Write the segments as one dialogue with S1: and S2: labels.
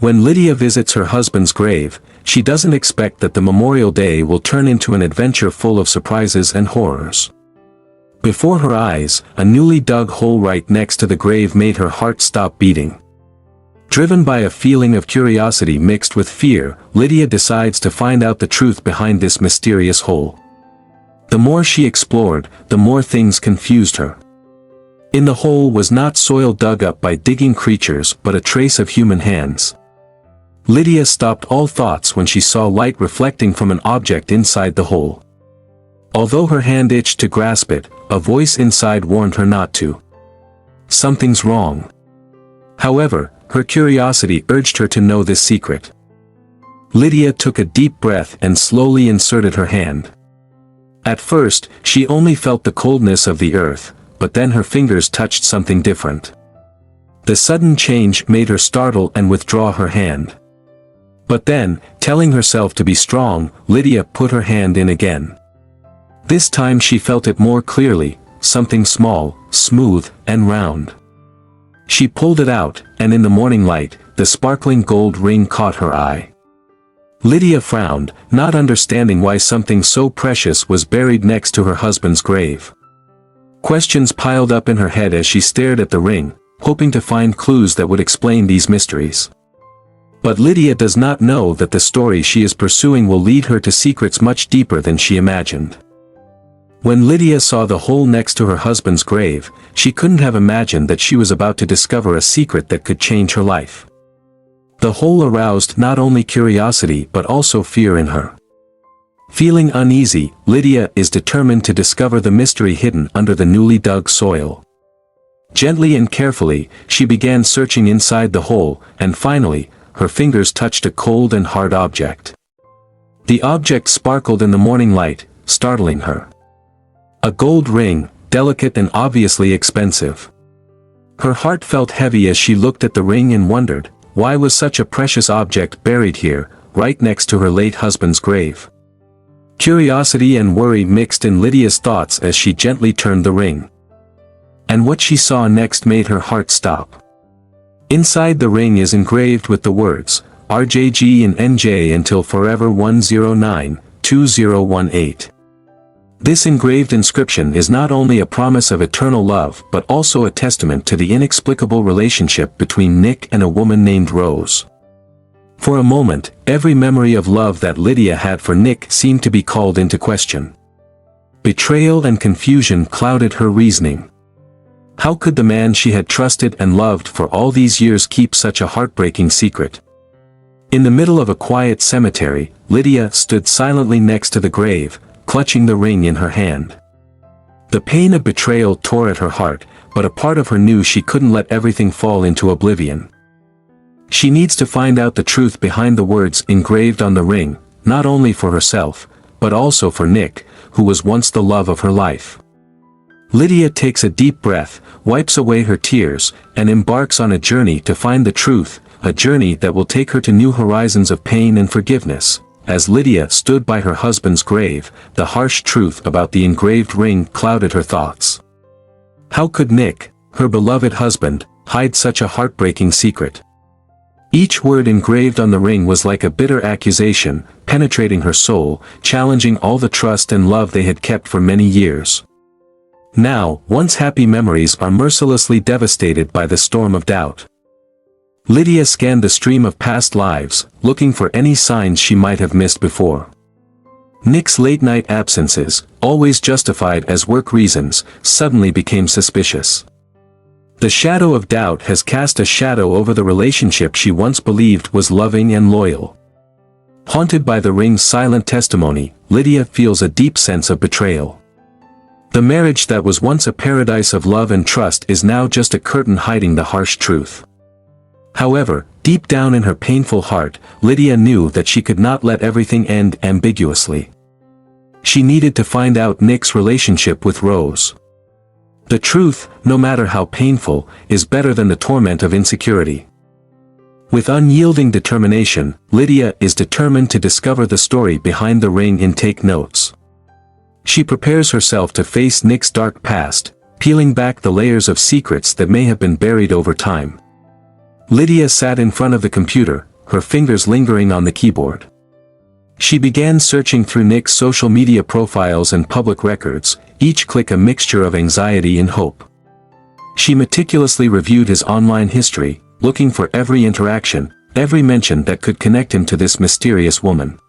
S1: When Lydia visits her husband's grave, she doesn't expect that the memorial day will turn into an adventure full of surprises and horrors. Before her eyes, a newly dug hole right next to the grave made her heart stop beating. Driven by a feeling of curiosity mixed with fear, Lydia decides to find out the truth behind this mysterious hole. The more she explored, the more things confused her. In the hole was not soil dug up by digging creatures but a trace of human hands. Lydia stopped all thoughts when she saw light reflecting from an object inside the hole. Although her hand itched to grasp it, a voice inside warned her not to. Something's wrong. However, her curiosity urged her to know this secret. Lydia took a deep breath and slowly inserted her hand. At first, she only felt the coldness of the earth, but then her fingers touched something different. The sudden change made her startle and withdraw her hand. But then, telling herself to be strong, Lydia put her hand in again. This time she felt it more clearly, something small, smooth, and round. She pulled it out, and in the morning light, the sparkling gold ring caught her eye. Lydia frowned, not understanding why something so precious was buried next to her husband's grave. Questions piled up in her head as she stared at the ring, hoping to find clues that would explain these mysteries. But Lydia does not know that the story she is pursuing will lead her to secrets much deeper than she imagined. When Lydia saw the hole next to her husband's grave, she couldn't have imagined that she was about to discover a secret that could change her life. The hole aroused not only curiosity but also fear in her. Feeling uneasy, Lydia is determined to discover the mystery hidden under the newly dug soil. Gently and carefully, she began searching inside the hole, and finally, her fingers touched a cold and hard object. The object sparkled in the morning light, startling her. A gold ring, delicate and obviously expensive. Her heart felt heavy as she looked at the ring and wondered, why was such a precious object buried here, right next to her late husband's grave? Curiosity and worry mixed in Lydia's thoughts as she gently turned the ring. And what she saw next made her heart stop. Inside the ring is engraved with the words, RJG and NJ until forever 109-2018. This engraved inscription is not only a promise of eternal love but also a testament to the inexplicable relationship between Nick and a woman named Rose. For a moment, every memory of love that Lydia had for Nick seemed to be called into question. Betrayal and confusion clouded her reasoning. How could the man she had trusted and loved for all these years keep such a heartbreaking secret? In the middle of a quiet cemetery, Lydia stood silently next to the grave, clutching the ring in her hand. The pain of betrayal tore at her heart, but a part of her knew she couldn't let everything fall into oblivion. She needs to find out the truth behind the words engraved on the ring, not only for herself, but also for Nick, who was once the love of her life. Lydia takes a deep breath, wipes away her tears, and embarks on a journey to find the truth, a journey that will take her to new horizons of pain and forgiveness. As Lydia stood by her husband's grave, the harsh truth about the engraved ring clouded her thoughts. How could Nick, her beloved husband, hide such a heartbreaking secret? Each word engraved on the ring was like a bitter accusation, penetrating her soul, challenging all the trust and love they had kept for many years. Now, once happy memories are mercilessly devastated by the storm of doubt. Lydia scanned the stream of past lives, looking for any signs she might have missed before. Nick's late-night absences, always justified as work reasons, suddenly became suspicious. The shadow of doubt has cast a shadow over the relationship she once believed was loving and loyal. Haunted by the ring's silent testimony, Lydia feels a deep sense of betrayal. The marriage that was once a paradise of love and trust is now just a curtain hiding the harsh truth. However, deep down in her painful heart, Lydia knew that she could not let everything end ambiguously. She needed to find out Nick's relationship with Rose. The truth, no matter how painful, is better than the torment of insecurity. With unyielding determination, Lydia is determined to discover the story behind the ring and take notes. She prepares herself to face Nick's dark past, peeling back the layers of secrets that may have been buried over time. Lydia sat in front of the computer, her fingers lingering on the keyboard. She began searching through Nick's social media profiles and public records, each click a mixture of anxiety and hope. She meticulously reviewed his online history, looking for every interaction, every mention that could connect him to this mysterious woman.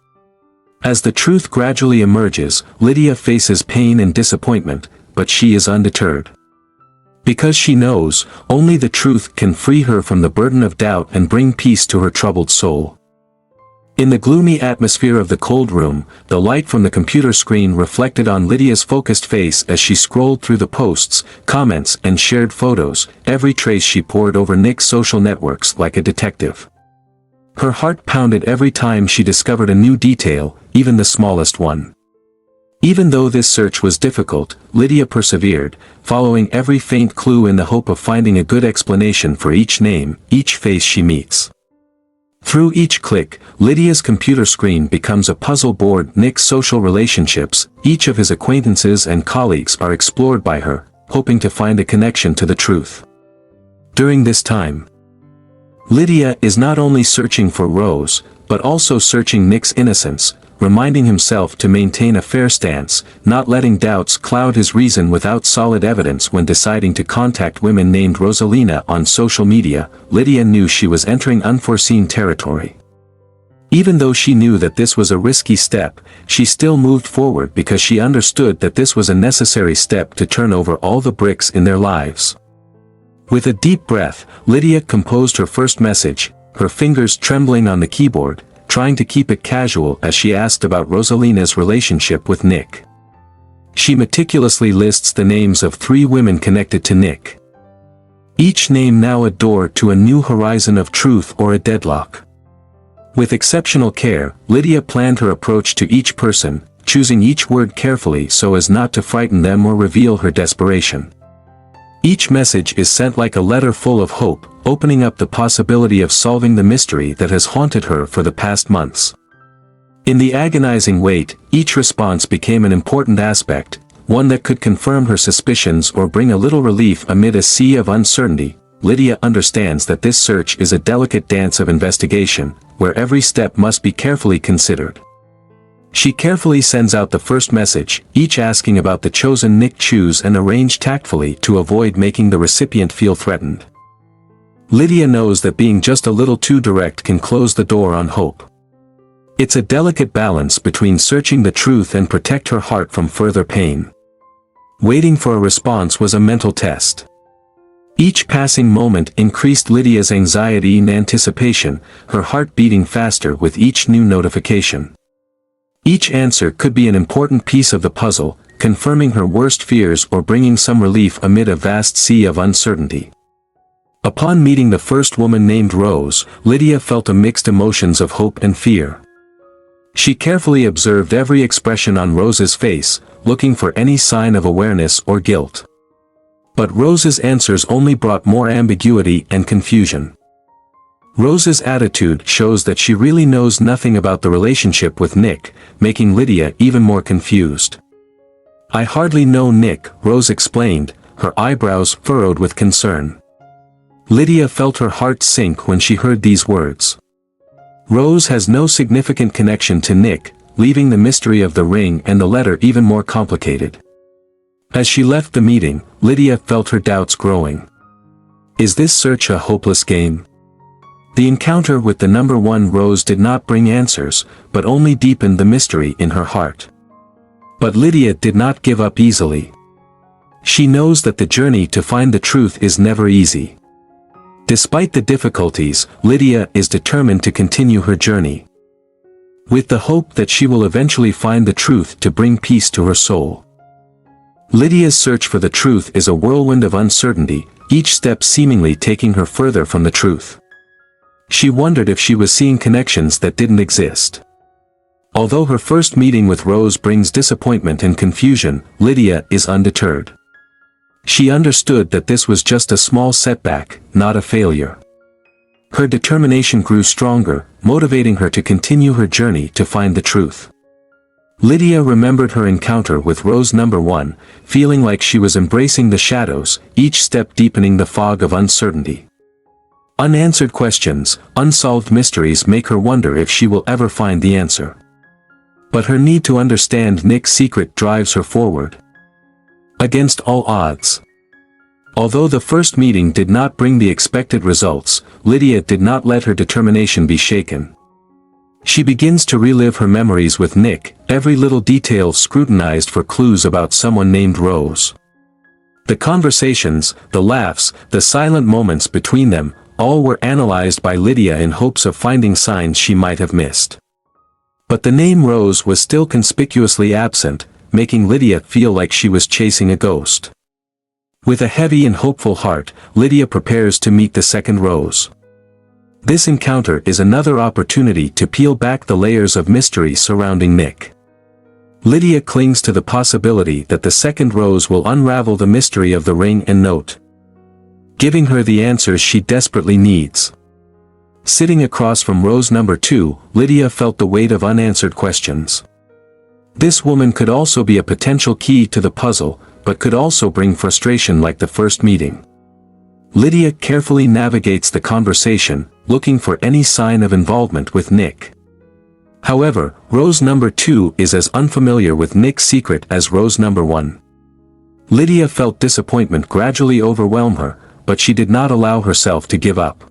S1: As the truth gradually emerges, Lydia faces pain and disappointment, but she is undeterred. Because she knows, only the truth can free her from the burden of doubt and bring peace to her troubled soul. In the gloomy atmosphere of the cold room, the light from the computer screen reflected on Lydia's focused face as she scrolled through the posts, comments, and shared photos, every trace she poured over Nick's social networks like a detective. Her heart pounded every time she discovered a new detail, even the smallest one. Even though this search was difficult, Lydia persevered, following every faint clue in the hope of finding a good explanation for each name, each face she meets. Through each click, Lydia's computer screen becomes a puzzle board. Nick's social relationships, each of his acquaintances and colleagues are explored by her, hoping to find a connection to the truth. During this time, Lydia is not only searching for Rose, but also searching Nick's innocence, reminding himself to maintain a fair stance, not letting doubts cloud his reason. Without solid evidence when deciding to contact women named Rosalina on social media, Lydia knew she was entering unforeseen territory. Even though she knew that this was a risky step, she still moved forward because she understood that this was a necessary step to turn over all the bricks in their lives. With a deep breath, Lydia composed her first message, her fingers trembling on the keyboard, trying to keep it casual as she asked about Rosalina's relationship with Nick. She meticulously lists the names of 3 women connected to Nick. Each name now a door to a new horizon of truth or a deadlock. With exceptional care, Lydia planned her approach to each person, choosing each word carefully so as not to frighten them or reveal her desperation. Each message is sent like a letter full of hope, opening up the possibility of solving the mystery that has haunted her for the past months. In the agonizing wait, each response became an important aspect, one that could confirm her suspicions or bring a little relief amid a sea of uncertainty. Lydia understands that this search is a delicate dance of investigation, where every step must be carefully considered. She carefully sends out the first message, each asking about the chosen Nick. Choose and arrange tactfully to avoid making the recipient feel threatened. Lydia knows that being just a little too direct can close the door on hope. It's a delicate balance between searching the truth and protect her heart from further pain. Waiting for a response was a mental test. Each passing moment increased Lydia's anxiety and anticipation, her heart beating faster with each new notification. Each answer could be an important piece of the puzzle, confirming her worst fears or bringing some relief amid a vast sea of uncertainty. Upon meeting the first woman named Rose, Lydia felt a mixed emotions of hope and fear. She carefully observed every expression on Rose's face, looking for any sign of awareness or guilt. But Rose's answers only brought more ambiguity and confusion. Rose's attitude shows that she really knows nothing about the relationship with Nick, making Lydia even more confused. "I hardly know Nick," Rose explained, her eyebrows furrowed with concern. Lydia felt her heart sink when she heard these words. Rose has no significant connection to Nick, leaving the mystery of the ring and the letter even more complicated. As she left the meeting, Lydia felt her doubts growing. Is this search a hopeless game? The encounter with the number 1 Rose did not bring answers, but only deepened the mystery in her heart. But Lydia did not give up easily. She knows that the journey to find the truth is never easy. Despite the difficulties, Lydia is determined to continue her journey, with the hope that she will eventually find the truth to bring peace to her soul. Lydia's search for the truth is a whirlwind of uncertainty, each step seemingly taking her further from the truth. She wondered if she was seeing connections that didn't exist. Although her first meeting with Rose brings disappointment and confusion, Lydia is undeterred. She understood that this was just a small setback, not a failure. Her determination grew stronger, motivating her to continue her journey to find the truth. Lydia remembered her encounter with Rose number 1, feeling like she was embracing the shadows, each step deepening the fog of uncertainty. Unanswered questions, unsolved mysteries make her wonder if she will ever find the answer. But her need to understand Nick's secret drives her forward. Against all odds. Although the first meeting did not bring the expected results, Lydia did not let her determination be shaken. She begins to relive her memories with Nick, every little detail scrutinized for clues about someone named Rose. The conversations, the laughs, the silent moments between them, all were analyzed by Lydia in hopes of finding signs she might have missed. But the name Rose was still conspicuously absent, making Lydia feel like she was chasing a ghost. With a heavy and hopeful heart, Lydia prepares to meet the second Rose. This encounter is another opportunity to peel back the layers of mystery surrounding Nick. Lydia clings to the possibility that the second Rose will unravel the mystery of the ring and note, giving her the answers she desperately needs. Sitting across from Rose number 2, Lydia felt the weight of unanswered questions. This woman could also be a potential key to the puzzle, but could also bring frustration like the first meeting. Lydia carefully navigates the conversation, looking for any sign of involvement with Nick. However, Rose number 2 is as unfamiliar with Nick's secret as Rose number 1. Lydia felt disappointment gradually overwhelm her, but she did not allow herself to give up.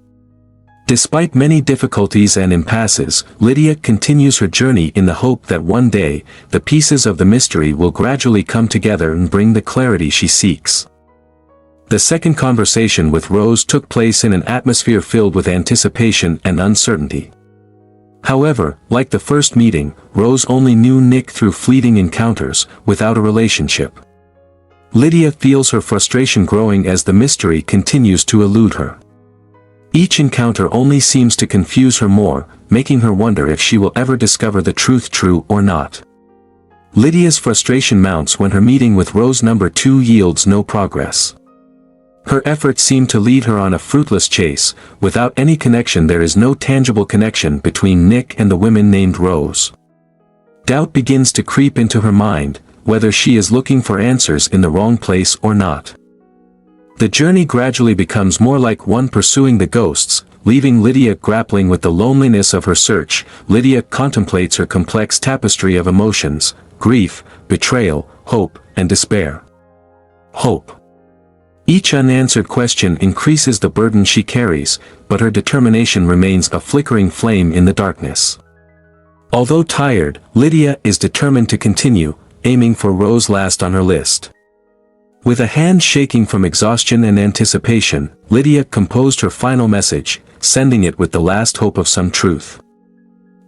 S1: Despite many difficulties and impasses, Lydia continues her journey in the hope that one day, the pieces of the mystery will gradually come together and bring the clarity she seeks. The second conversation with Rose took place in an atmosphere filled with anticipation and uncertainty. However, like the first meeting, Rose only knew Nick through fleeting encounters, without a relationship. Lydia feels her frustration growing as the mystery continues to elude her. Each encounter only seems to confuse her more, making her wonder if she will ever discover the truth, true or not. Lydia's frustration mounts when her meeting with Rose number 2 yields no progress. Her efforts seem to lead her on a fruitless chase. Without any connection, there is no tangible connection between Nick and the women named Rose. Doubt begins to creep into her mind, whether she is looking for answers in the wrong place or not. The journey gradually becomes more like one pursuing the ghosts, leaving Lydia grappling with the loneliness of her search. Lydia contemplates her complex tapestry of emotions, grief, betrayal, hope, and despair. Hope. Each unanswered question increases the burden she carries, but her determination remains a flickering flame in the darkness. Although tired, Lydia is determined to continue, aiming for Rose last on her list. With a hand shaking from exhaustion and anticipation, Lydia composed her final message, sending it with the last hope of some truth.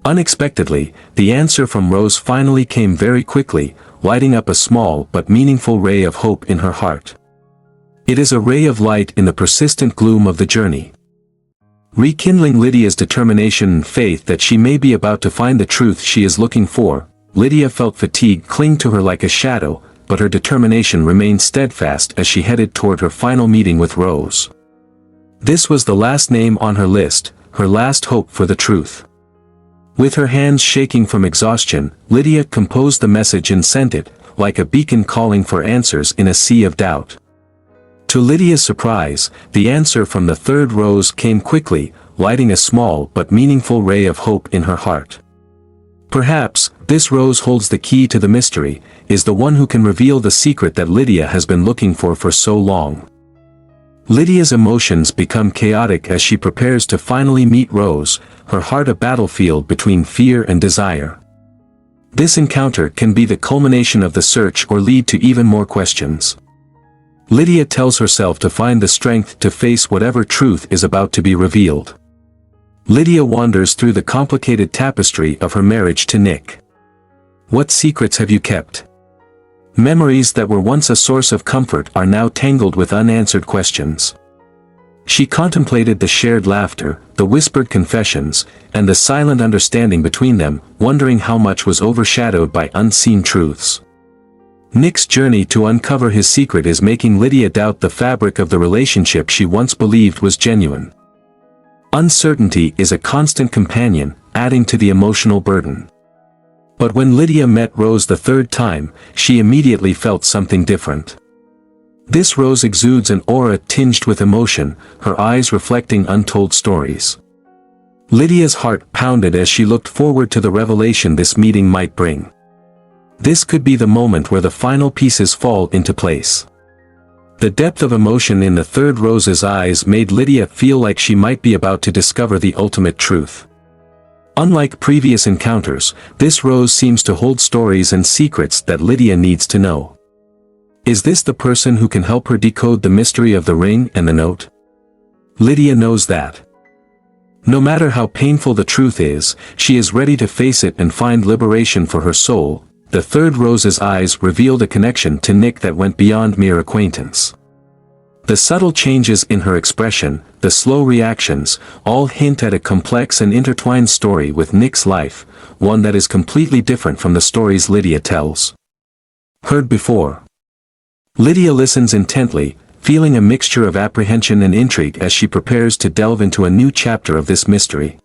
S1: Unexpectedly, the answer from Rose finally came very quickly, lighting up a small but meaningful ray of hope in her heart. It is a ray of light in the persistent gloom of the journey. Rekindling Lydia's determination and faith that she may be about to find the truth she is looking for, Lydia felt fatigue cling to her like a shadow, but her determination remained steadfast as she headed toward her final meeting with Rose. This was the last name on her list, her last hope for the truth. With her hands shaking from exhaustion, Lydia composed the message and sent it, like a beacon calling for answers in a sea of doubt. To Lydia's surprise, the answer from the third Rose came quickly, lighting a small but meaningful ray of hope in her heart. Perhaps, this Rose holds the key to the mystery, is the one who can reveal the secret that Lydia has been looking for so long. Lydia's emotions become chaotic as she prepares to finally meet Rose, her heart a battlefield between fear and desire. This encounter can be the culmination of the search or lead to even more questions. Lydia tells herself to find the strength to face whatever truth is about to be revealed. Lydia wanders through the complicated tapestry of her marriage to Nick. What secrets have you kept? Memories that were once a source of comfort are now tangled with unanswered questions. She contemplated the shared laughter, the whispered confessions, and the silent understanding between them, wondering how much was overshadowed by unseen truths. Nick's journey to uncover his secret is making Lydia doubt the fabric of the relationship she once believed was genuine. Uncertainty is a constant companion, adding to the emotional burden. But when Lydia met Rose the third time, she immediately felt something different. This rose exudes an aura tinged with emotion, her eyes reflecting untold stories. Lydia's heart pounded as she looked forward to the revelation this meeting might bring. This could be the moment where the final pieces fall into place. The depth of emotion in the third rose's eyes made Lydia feel like she might be about to discover the ultimate truth. Unlike previous encounters, this rose seems to hold stories and secrets that Lydia needs to know. Is this the person who can help her decode the mystery of the ring and the note? Lydia knows that. No matter how painful the truth is, she is ready to face it and find liberation for her soul. The third rose's eyes revealed a connection to Nick that went beyond mere acquaintance. The subtle changes in her expression, the slow reactions, all hint at a complex and intertwined story with Nick's life, one that is completely different from the stories Lydia tells. Heard before. Lydia listens intently, feeling a mixture of apprehension and intrigue as she prepares to delve into a new chapter of this mystery.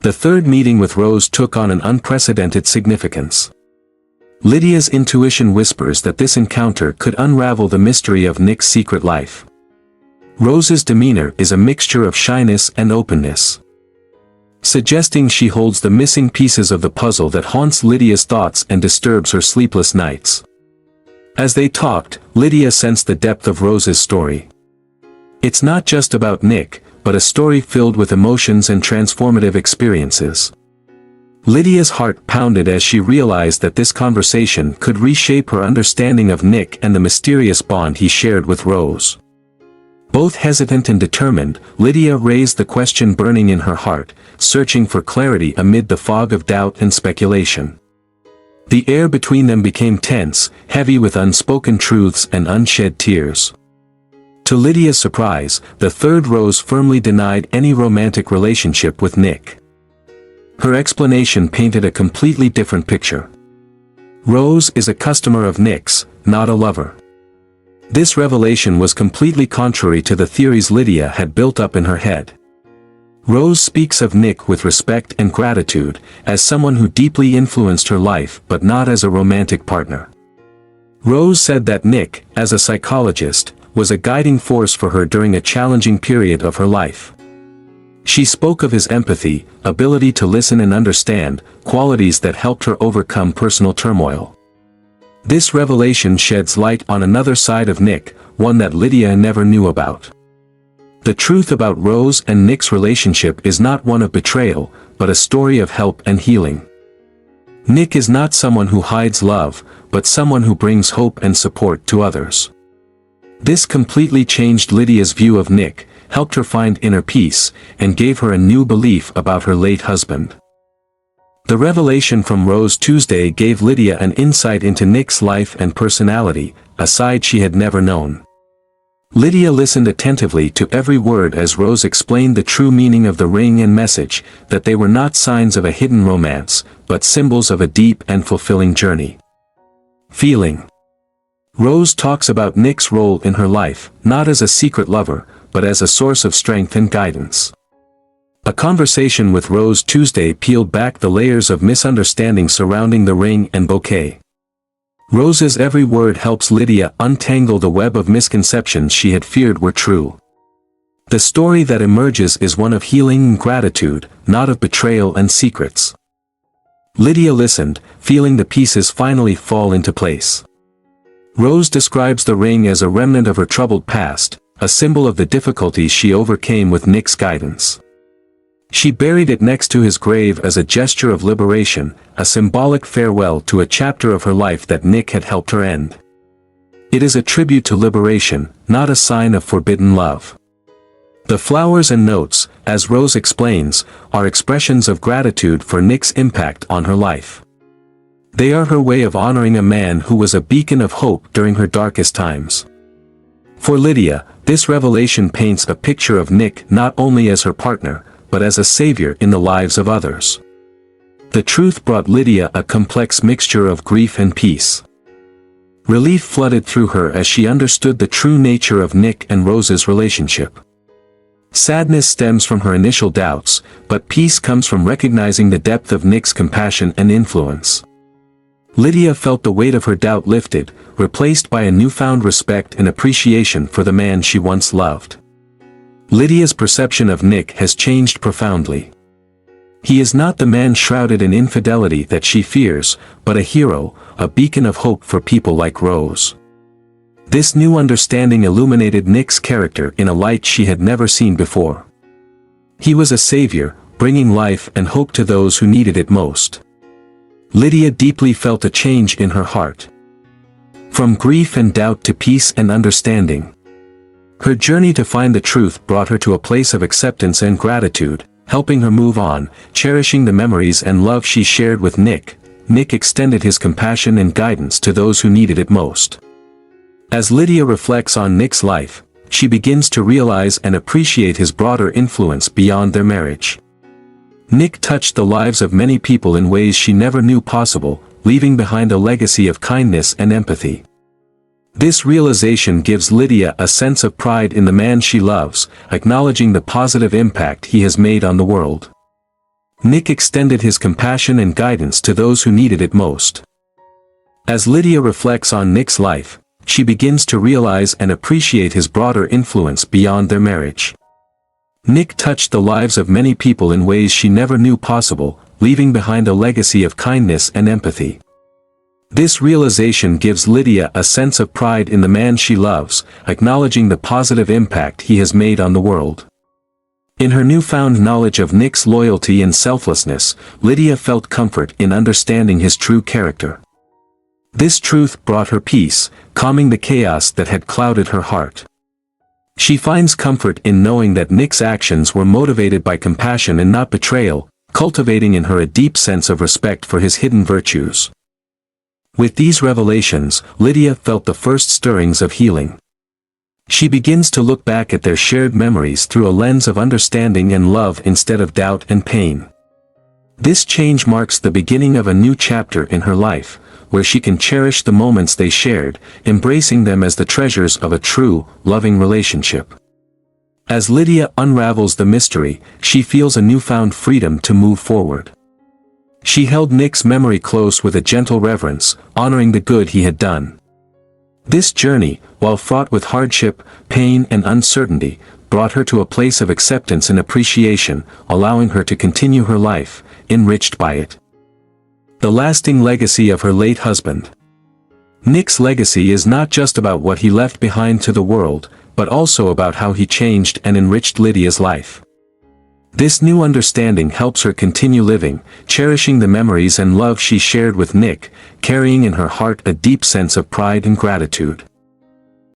S1: The third meeting with Rose took on an unprecedented significance. Lydia's intuition whispers that this encounter could unravel the mystery of Nick's secret life. Rose's demeanor is a mixture of shyness and openness, suggesting she holds the missing pieces of the puzzle that haunts Lydia's thoughts and disturbs her sleepless nights. As they talked, Lydia sensed the depth of Rose's story. It's not just about Nick, but a story filled with emotions and transformative experiences. Lydia's heart pounded as she realized that this conversation could reshape her understanding of Nick and the mysterious bond he shared with Rose. Both hesitant and determined, Lydia raised the question burning in her heart, searching for clarity amid the fog of doubt and speculation. The air between them became tense, heavy with unspoken truths and unshed tears. To Lydia's surprise, the third rose firmly denied any romantic relationship with Nick. Her explanation painted a completely different picture. Rose is a customer of Nick's, not a lover. This revelation was completely contrary to the theories Lydia had built up in her head. Rose speaks of Nick with respect and gratitude, as someone who deeply influenced her life but not as a romantic partner. Rose said that Nick, as a psychologist, was a guiding force for her during a challenging period of her life. She spoke of his empathy, ability to listen and understand, qualities that helped her overcome personal turmoil. This revelation sheds light on another side of Nick, one that Lydia never knew about. The truth about Rose and Nick's relationship is not one of betrayal, but a story of help and healing. Nick is not someone who hides love, but someone who brings hope and support to others. This completely changed Lydia's view of Nick, helped her find inner peace, and gave her a new belief about her late husband. The revelation from Rose Tuesday gave Lydia an insight into Nick's life and personality, a side she had never known. Lydia listened attentively to every word as Rose explained the true meaning of the ring and message, that they were not signs of a hidden romance, but symbols of a deep and fulfilling journey. Feeling. Rose talks about Nick's role in her life, not as a secret lover, but as a source of strength and guidance. A conversation with Rose Tuesday peeled back the layers of misunderstanding surrounding the ring and bouquet. Rose's every word helps Lydia untangle the web of misconceptions she had feared were true. The story that emerges is one of healing and gratitude, not of betrayal and secrets. Lydia listened, feeling the pieces finally fall into place. Rose describes the ring as a remnant of her troubled past, a symbol of the difficulties she overcame with Nick's guidance. She buried it next to his grave as a gesture of liberation, a symbolic farewell to a chapter of her life that Nick had helped her end. It is a tribute to liberation, not a sign of forbidden love. The flowers and notes, as Rose explains, are expressions of gratitude for Nick's impact on her life. They are her way of honoring a man who was a beacon of hope during her darkest times. For Lydia, this revelation paints a picture of Nick not only as her partner, but as a savior in the lives of others. The truth brought Lydia a complex mixture of grief and peace. Relief flooded through her as she understood the true nature of Nick and Rose's relationship. Sadness stems from her initial doubts, but peace comes from recognizing the depth of Nick's compassion and influence. Lydia felt the weight of her doubt lifted, replaced by a newfound respect and appreciation for the man she once loved. Lydia's perception of Nick has changed profoundly. He is not the man shrouded in infidelity that she fears, but a hero, a beacon of hope for people like Rose. This new understanding illuminated Nick's character in a light she had never seen before. He was a savior, bringing life and hope to those who needed it most. Lydia deeply felt a change in her heart. From grief and doubt to peace and understanding. Her journey to find the truth brought her to a place of acceptance and gratitude, helping her move on, cherishing the memories and love she shared with Nick. Nick extended his compassion and guidance to those who needed it most. As Lydia reflects on Nick's life, she begins to realize and appreciate his broader influence beyond their marriage. Nick touched the lives of many people in ways she never knew possible, leaving behind a legacy of kindness and empathy. This realization gives Lydia a sense of pride in the man she loves, acknowledging the positive impact he has made on the world. Nick extended his compassion and guidance to those who needed it most. As Lydia reflects on Nick's life, she begins to realize and appreciate his broader influence beyond their marriage. Nick touched the lives of many people in ways she never knew possible, leaving behind a legacy of kindness and empathy. This realization gives Lydia a sense of pride in the man she loves, acknowledging the positive impact he has made on the world. In her newfound knowledge of Nick's loyalty and selflessness, Lydia felt comfort in understanding his true character. This truth brought her peace, calming the chaos that had clouded her heart. She finds comfort in knowing that Nick's actions were motivated by compassion and not betrayal, cultivating in her a deep sense of respect for his hidden virtues. With these revelations, Lydia felt the first stirrings of healing. She begins to look back at their shared memories through a lens of understanding and love instead of doubt and pain. This change marks the beginning of a new chapter in her life, where she can cherish the moments they shared, embracing them as the treasures of a true, loving relationship. As Lydia unravels the mystery, she feels a newfound freedom to move forward. She held Nick's memory close with a gentle reverence, honoring the good he had done. This journey, while fraught with hardship, pain and uncertainty, brought her to a place of acceptance and appreciation, allowing her to continue her life, enriched by it. The lasting legacy of her late husband. Nick's legacy is not just about what he left behind to the world, but also about how he changed and enriched Lydia's life. This new understanding helps her continue living, cherishing the memories and love she shared with Nick, carrying in her heart a deep sense of pride and gratitude.